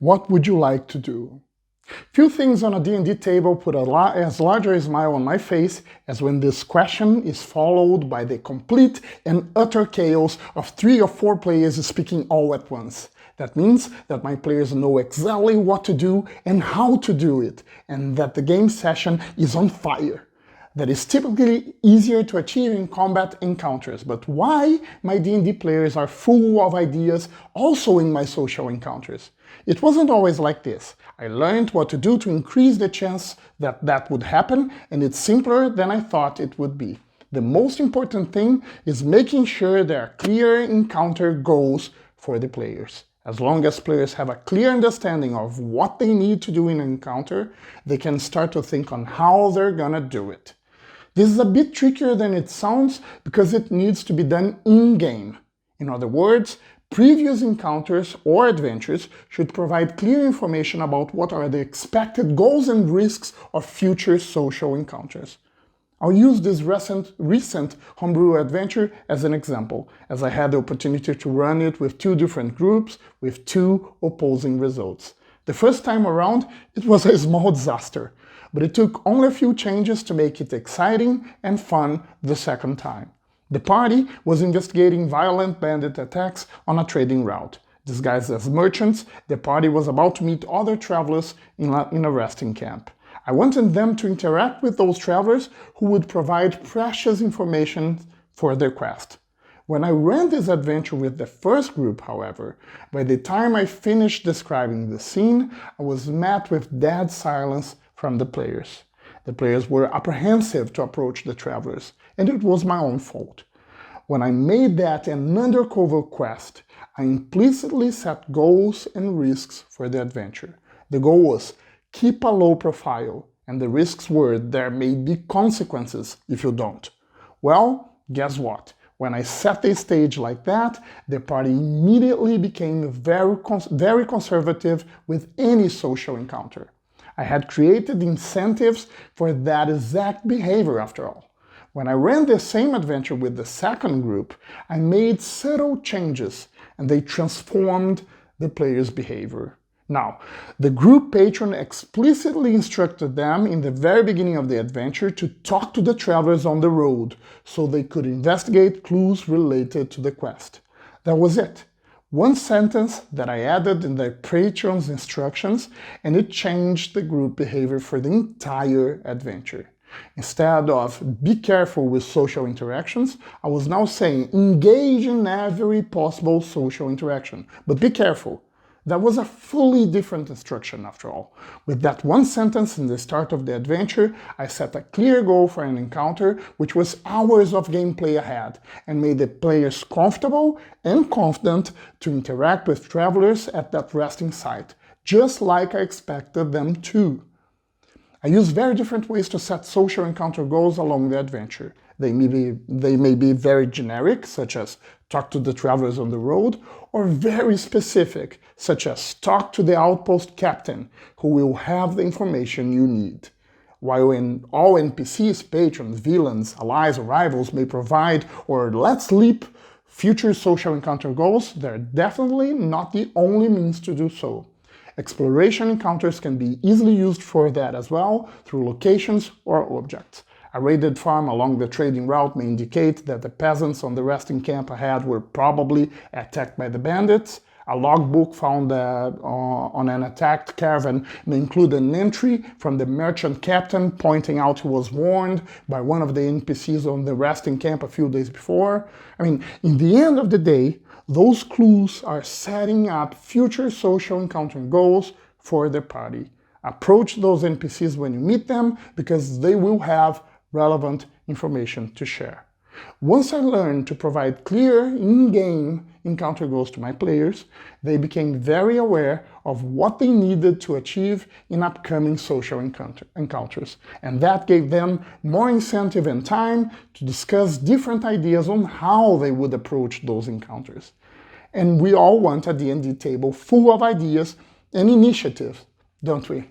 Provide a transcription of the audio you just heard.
What would you like to do? Few things on a D&D table put as larger a smile on my face as when this question is followed by the complete and utter chaos of 3 or 4 players speaking all at once. That means that my players know exactly what to do and how to do it, and that the game session is on fire. That is typically easier to achieve in combat encounters, but why my D&D players are full of ideas also in my social encounters? It wasn't always like this. I learned what to do to increase the chance that that would happen, and it's simpler than I thought it would be. The most important thing is making sure there are clear encounter goals for the players. As long as players have a clear understanding of what they need to do in an encounter, they can start to think on how they're gonna do it. This is a bit trickier than it sounds because it needs to be done in-game. In other words, previous encounters or adventures should provide clear information about what are the expected goals and risks of future social encounters. I'll use this recent homebrew adventure as an example, as I had the opportunity to run it with 2 different groups with 2 opposing results. The first time around, it was a small disaster, but it took only a few changes to make it exciting and fun the second time. The party was investigating violent bandit attacks on a trading route. Disguised as merchants, the party was about to meet other travelers in a resting camp. I wanted them to interact with those travelers who would provide precious information for their quest. When I ran this adventure with the first group, however, by the time I finished describing the scene, I was met with dead silence from the players. The players were apprehensive to approach the travelers, and it was my own fault. When I made that an undercover quest, I implicitly set goals and risks for the adventure. The goal was keep a low profile, and the risks were there may be consequences if you don't. Well, guess what? When I set the stage like that, the party immediately became very conservative with any social encounter. I had created incentives for that exact behavior after all. When I ran the same adventure with the second group, I made subtle changes and they transformed the players' behavior. Now, the group patron explicitly instructed them in the very beginning of the adventure to talk to the travelers on the road so they could investigate clues related to the quest. That was it. One sentence that I added in the patron's instructions, and it changed the group behavior for the entire adventure. Instead of be careful with social interactions, I was now saying engage in every possible social interaction, but be careful. That was a fully different instruction after all. With that one sentence in the start of the adventure, I set a clear goal for an encounter which was hours of gameplay ahead and made the players comfortable and confident to interact with travelers at that resting site, just like I expected them to. I use very different ways to set social encounter goals along the adventure. They may be very generic, such as talk to the travelers on the road, or very specific, such as talk to the outpost captain, who will have the information you need. While in all NPCs, patrons, villains, allies, or rivals may provide or let slip future social encounter goals, they're definitely not the only means to do so. Exploration encounters can be easily used for that as well, through locations or objects. A raided farm along the trading route may indicate that the peasants on the resting camp ahead were probably attacked by the bandits. A logbook found on an attacked caravan may include an entry from the merchant captain pointing out he was warned by one of the NPCs on the resting camp a few days before. In the end of the day, those clues are setting up future social encounter goals for the party. Approach those NPCs when you meet them because they will have relevant information to share. Once I learned to provide clear in-game encounter goals to my players, they became very aware of what they needed to achieve in upcoming social encounters, and that gave them more incentive and time to discuss different ideas on how they would approach those encounters. And we all want a D&D table full of ideas and initiatives, don't we?